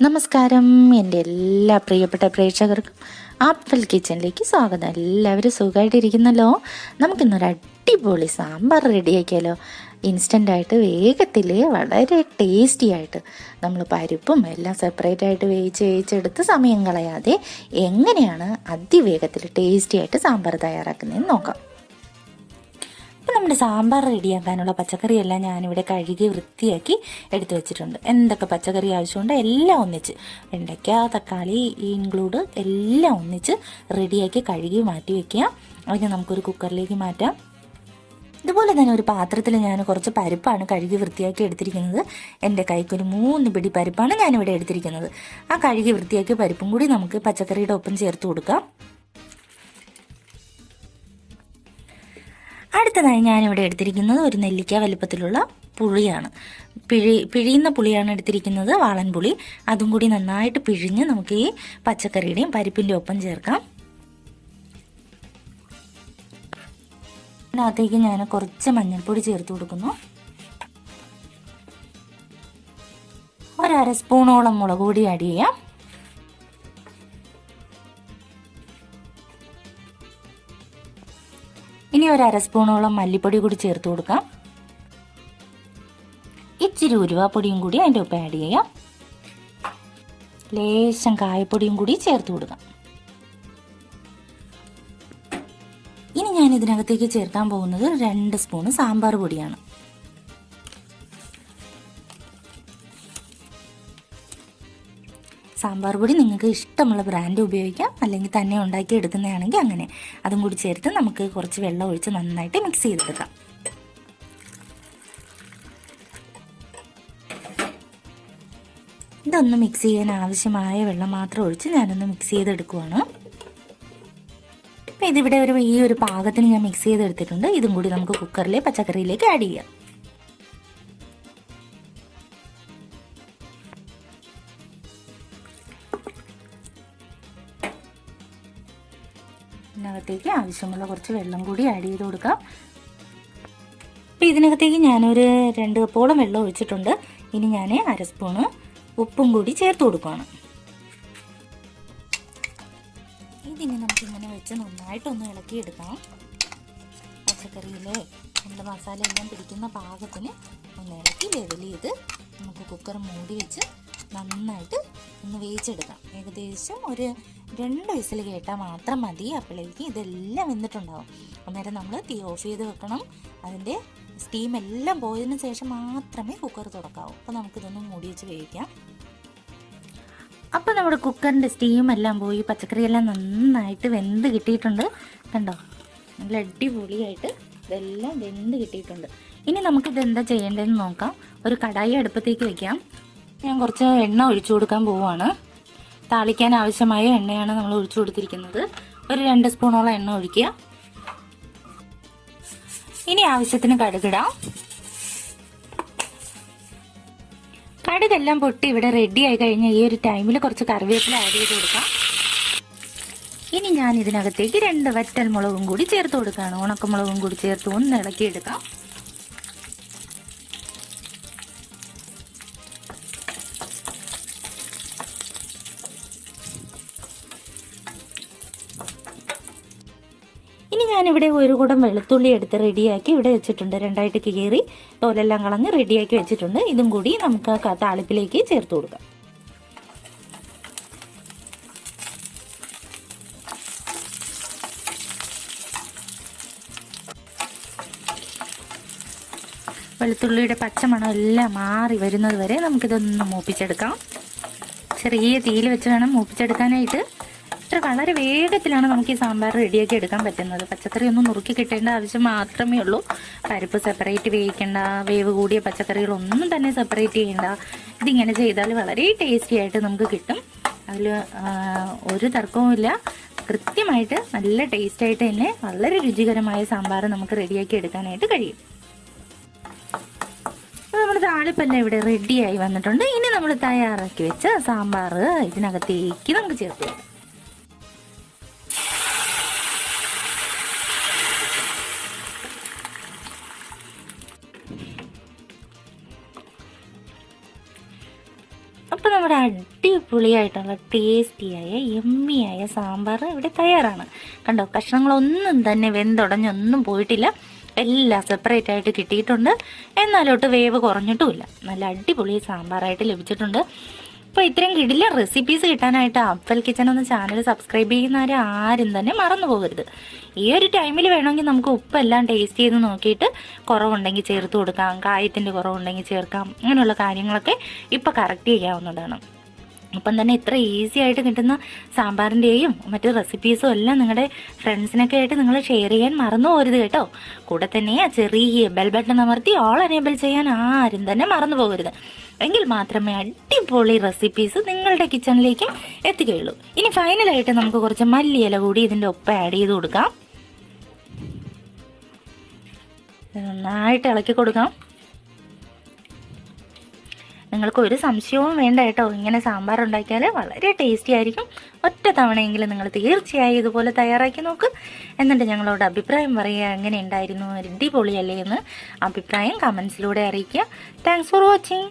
നമസ്കാരം, എൻ്റെ എല്ലാ പ്രിയപ്പെട്ട പ്രേക്ഷകർക്കും ആപ്പിൾ കിച്ചണിലേക്ക് സ്വാഗതം. എല്ലാവരും സുഖമായിട്ടിരിക്കുന്നല്ലോ. നമുക്കിന്നൊരു അടിപൊളി സാമ്പാർ റെഡിയാക്കിയാലോ. ഇൻസ്റ്റൻ്റായിട്ട് വേഗത്തിൽ വളരെ ടേസ്റ്റി ആയിട്ട് നമ്മൾ പരിപ്പും എല്ലാം സെപ്പറേറ്റ് ആയിട്ട് വേവിച്ചെടുത്ത് സമയം കളയാതെ എങ്ങനെയാണ് അതിവേഗത്തിൽ ടേസ്റ്റി ആയിട്ട് സാമ്പാർ തയ്യാറാക്കുന്നതെന്ന് നോക്കാം. ഇപ്പം നമ്മുടെ സാമ്പാർ റെഡിയാക്കാനുള്ള പച്ചക്കറിയെല്ലാം ഞാനിവിടെ കഴുകി വൃത്തിയാക്കി എടുത്തു വെച്ചിട്ടുണ്ട്. എന്തൊക്കെ പച്ചക്കറി ആവശ്യമുണ്ട് എല്ലാം ഒന്നിച്ച്, വെണ്ടയ്ക്ക, തക്കാളി ഇൻക്ലൂഡ് എല്ലാം ഒന്നിച്ച് റെഡിയാക്കി കഴുകി മാറ്റി വയ്ക്കുക. അതിന് നമുക്കൊരു കുക്കറിലേക്ക് മാറ്റാം. ഇതുപോലെ തന്നെ ഒരു പാത്രത്തിൽ ഞാൻ കുറച്ച് പരിപ്പാണ് കഴുകി വൃത്തിയാക്കി എടുത്തിരിക്കുന്നത്. എൻ്റെ കൈക്കൊരു 3 പിടി പരിപ്പാണ് ഞാനിവിടെ എടുത്തിരിക്കുന്നത്. ആ കഴുകി വൃത്തിയാക്കിയ പരിപ്പും കൂടി നമുക്ക് പച്ചക്കറിയുടെ ഒപ്പം ചേർത്ത് കൊടുക്കാം. അടുത്തതായി ഞാനിവിടെ എടുത്തിരിക്കുന്നത് ഒരു നെല്ലിക്ക വലുപ്പത്തിലുള്ള പുളിയാണ്. പിഴിയുന്ന പുളിയാണ് എടുത്തിരിക്കുന്നത്, വാളൻ പുളി. അതും കൂടി നന്നായിട്ട് പിഴിഞ്ഞ് നമുക്ക് ഈ പച്ചക്കറിയുടെയും പരിപ്പിൻ്റെ ഒപ്പം ചേർക്കാം. അതിനകത്തേക്ക് ഞാൻ കുറച്ച് മഞ്ഞൾപ്പൊടി ചേർത്ത് കൊടുക്കുന്നു. 1/2 സ്പൂണോളം മുളക് പൊടി ആഡ് ചെയ്യാം. ഇനി 1/2 സ്പൂണോളം മല്ലിപ്പൊടി കൂടി ചേർത്ത് കൊടുക്കാം. ഇച്ചിരി ഉരുവാപ്പൊടിയും കൂടി അതിൻ്റെ ഒപ്പം ആഡ് ചെയ്യാം. ലേശം കായപ്പൊടിയും കൂടി ചേർത്ത് കൊടുക്കാം. ഇനി ഞാൻ ഇതിനകത്തേക്ക് ചേർക്കാൻ പോകുന്നത് 2 സ്പൂണ് സാമ്പാർ പൊടിയാണ്. സാമ്പാർ പൊടി നിങ്ങൾക്ക് ഇഷ്ടമുള്ള ബ്രാൻഡ് ഉപയോഗിക്കാം, അല്ലെങ്കിൽ തന്നെ ഉണ്ടാക്കി എടുക്കുന്നതാണെങ്കിൽ അങ്ങനെ. അതും കൂടി ചേർത്ത് നമുക്ക് കുറച്ച് വെള്ളം ഒഴിച്ച് നന്നായിട്ട് മിക്സ് ചെയ്തെടുക്കാം. ഇതൊന്ന് മിക്സ് ചെയ്യാൻ ആവശ്യമായ വെള്ളം മാത്രം ഒഴിച്ച് ഞാനൊന്ന് മിക്സ് ചെയ്തെടുക്കുവാണ്. അപ്പം ഇതിവിടെ ഈ ഒരു പാകത്തിന് ഞാൻ മിക്സ് ചെയ്തെടുത്തിട്ടുണ്ട്. ഇതും കൂടി നമുക്ക് കുക്കറിലെ പച്ചക്കറിയിലേക്ക് ആഡ് ചെയ്യാം. ഇതിനകത്തേക്ക് ആവശ്യമുള്ള കുറച്ച് വെള്ളം കൂടി ആഡ് ചെയ്ത് കൊടുക്കാം. അപ്പം ഇതിനകത്തേക്ക് ഞാനൊരു 2 കപ്പോളം വെള്ളം ഒഴിച്ചിട്ടുണ്ട്. ഇനി ഞാൻ 1/2 സ്പൂണ് ഉപ്പും കൂടി ചേർത്ത് കൊടുക്കുകയാണ്. ഇതിനി നമുക്കിങ്ങനെ വെച്ച് നന്നായിട്ടൊന്ന് ഇളക്കിയെടുക്കാം. പച്ചക്കറിയിലെ നമ്മുടെ മസാല എല്ലാം പിടിക്കുന്ന പാകത്തിന് ഒന്ന് ഇളക്കി ലെവൽ ചെയ്ത് നമുക്ക് കുക്കർ മൂടി വെച്ച് നന്നായിട്ട് ഒന്ന് വേവിച്ചെടുക്കാം. ഏകദേശം ഒരു 2 വിസിൽ കേട്ടാൽ മാത്രം മതി. അപ്പോഴേക്ക് ഇതെല്ലാം വെന്തിട്ടുണ്ടാവും. അന്നേരം നമ്മൾ തീ ഓഫ് ചെയ്ത് വെക്കണം. അതിൻ്റെ സ്റ്റീം എല്ലാം പോയതിന് ശേഷം മാത്രമേ കുക്കർ തുറക്കാവൂ. അപ്പോൾ നമുക്കിതൊന്ന് മൂടി വെച്ച് വേവിക്കാം. അപ്പോൾ നമ്മുടെ കുക്കറിൻ്റെ സ്റ്റീം എല്ലാം പോയി പച്ചക്കറിയെല്ലാം നന്നായിട്ട് വെന്ത് കിട്ടിയിട്ടുണ്ട്. കണ്ടോ, നല്ല അടിപൊളിയായിട്ട് ഇതെല്ലാം വെന്ത് കിട്ടിയിട്ടുണ്ട്. ഇനി നമുക്കിത് എന്താ ചെയ്യേണ്ടതെന്ന് നോക്കാം. ഒരു കടായി അടുപ്പത്തേക്ക് വെക്കാം. ഞാൻ കുറച്ച് എണ്ണ ഒഴിച്ചു കൊടുക്കാൻ പോവുകയാണ്. താളിക്കാൻ ആവശ്യമായ എണ്ണയാണ് നമ്മൾ ഒഴിച്ചു കൊടുത്തിരിക്കുന്നത്. ഒരു 2 സ്പൂണോളം എണ്ണ ഒഴിക്കുക. ഇനി ആവശ്യത്തിന് കടുകിടാം. കടുകെല്ലാം പൊട്ടി ഇവിടെ റെഡി ആയി കഴിഞ്ഞാൽ ഈ ഒരു ടൈമിൽ കുറച്ച് കറിവേപ്പില ആഡ് ചെയ്ത് കൊടുക്കാം. ഇനി ഞാൻ ഇതിനകത്തേക്ക് 2 വറ്റൽ മുളകും കൂടി ചേർത്ത് കൊടുക്കുകയാണ്. ഉണക്കമുളകും കൂടി ചേർത്ത് ഒന്ന് ഇളക്കിയെടുക്കാം. ഇനി ഞാനിവിടെ ഒരു കുടം വെളുത്തുള്ളി എടുത്ത് റെഡിയാക്കി ഇവിടെ വെച്ചിട്ടുണ്ട്. 2ആയിട്ട് കീറി തോലെല്ലാം കളഞ്ഞ് റെഡിയാക്കി വെച്ചിട്ടുണ്ട്. ഇതും കൂടി നമുക്ക് താളിപ്പിലേക്ക് ചേർത്ത് കൊടുക്കാം. വെളുത്തുള്ളിയുടെ പച്ചമണം എല്ലാം മാറി വരുന്നത് വരെ നമുക്കിതൊന്ന് മൂപ്പിച്ചെടുക്കാം. ചെറിയ തീയിൽ വെച്ച് വേണം മൂപ്പിച്ചെടുക്കാനായിട്ട്. വളരെ വേഗത്തിലാണ് നമുക്ക് ഈ സാമ്പാർ റെഡിയാക്കി എടുക്കാൻ പറ്റുന്നത്. പച്ചക്കറി ഒന്നും നുറുക്കി കിട്ടേണ്ട ആവശ്യം മാത്രമേ ഉള്ളൂ. പരിപ്പ് സെപ്പറേറ്റ് വേവിക്കേണ്ട, വേവ് കൂടിയ പച്ചക്കറികളൊന്നും തന്നെ സെപ്പറേറ്റ് ചെയ്യേണ്ട. ഇതിങ്ങനെ ചെയ്താൽ വളരെ ടേസ്റ്റി ആയിട്ട് നമുക്ക് കിട്ടും. അതിൽ ഒരു തർക്കവുമില്ല. കൃത്യമായിട്ട് നല്ല ടേസ്റ്റായിട്ട് തന്നെ വളരെ രുചികരമായ സാമ്പാർ നമുക്ക് റെഡിയാക്കി എടുക്കാനായിട്ട് കഴിയും. നമ്മുടെ താളിപ്പെല്ലാം ഇവിടെ റെഡിയായി വന്നിട്ടുണ്ട്. ഇനി നമ്മൾ തയ്യാറാക്കി വെച്ച സാമ്പാർ ഇതിനകത്തേക്ക് നമുക്ക് ചേർത്ത് കൊടുക്കാം. നമ്മുടെ അടിപൊളിയായിട്ടുള്ള ടേസ്റ്റിയായ യമ്മിയായ സാമ്പാർ ഇവിടെ തയ്യാറാണ്. കണ്ടോ, കഷ്ണങ്ങളൊന്നും തന്നെ വെന്തുടഞ്ഞൊന്നും പോയിട്ടില്ല, എല്ലാം സെപ്പറേറ്റ് ആയിട്ട് കിട്ടിയിട്ടുണ്ട്. എന്നാലോട്ട് വേവ് കുറഞ്ഞിട്ടുമില്ല. നല്ല അടിപൊളി സാമ്പാറായിട്ട് ലഭിച്ചിട്ടുണ്ട്. അപ്പോൾ ഇത്രയും കിടിലൻ റെസിപ്പീസ് കിട്ടാനായിട്ട് അഫ്സൽ കിച്ചൺ എന്ന ചാനൽ സബ്സ്ക്രൈബ് ചെയ്യുന്നവരെ ആരും തന്നെ മറന്നു പോകരുത്. ഈ ഒരു ടൈമിൽ വേണമെങ്കിൽ നമുക്ക് ഉപ്പെല്ലാം ടേസ്റ്റ് ചെയ്ത് നോക്കിയിട്ട് കുറവുണ്ടെങ്കിൽ ചേർത്ത് കൊടുക്കാം, കായത്തിൻ്റെ കുറവുണ്ടെങ്കിൽ ചേർക്കാം. അങ്ങനെയുള്ള കാര്യങ്ങളൊക്കെ ഇപ്പോൾ കറക്റ്റ് ചെയ്യാവുന്നതാണ്. അപ്പം തന്നെ ഇത്ര ഈസി ആയിട്ട് കിട്ടുന്ന സാമ്പാറിൻ്റെയും മറ്റു റെസിപ്പീസും എല്ലാം നിങ്ങളുടെ ഫ്രണ്ട്സിനൊക്കെ ആയിട്ട് നിങ്ങൾ ഷെയർ ചെയ്യാൻ മറന്നു പോകരുത് കേട്ടോ. കൂടെ തന്നെ ആ ചെറിയ ബെൽ ബട്ടൺ അമർത്തി ഓൾ എനേബിൾ ചെയ്യാൻ ആരും തന്നെ മറന്നു പോകരുത്. എങ്കിൽ മാത്രമേ അടിപൊളി റെസിപ്പീസ് നിങ്ങളുടെ കിച്ചണിലേക്ക് എത്തുകയുള്ളൂ. ഇനി ഫൈനലായിട്ട് നമുക്ക് കുറച്ച് മല്ലിയില കൂടി ഇതിൻ്റെ ഒപ്പം ആഡ് ചെയ്ത് കൊടുക്കാം. നന്നായിട്ട് ഇളക്കി കൊടുക്കാം. നിങ്ങൾക്ക് ഒരു സംശയവും വേണ്ട കേട്ടോ, ഇങ്ങനെ സാമ്പാർ ഉണ്ടാക്കിയാൽ വളരെ ടേസ്റ്റി ആയിരിക്കും. ഒറ്റ തവണയെങ്കിലും നിങ്ങൾ തീർച്ചയായും ഇതുപോലെ തയ്യാറാക്കി നോക്ക്. എന്നിട്ട് ഞങ്ങളോട് അഭിപ്രായം പറയുക, എങ്ങനെ ഉണ്ടായിരുന്നു, അടിപൊളിയല്ലേ എന്ന് അഭിപ്രായം കമൻസിലൂടെ അറിയിക്കുക. Thanks for watching.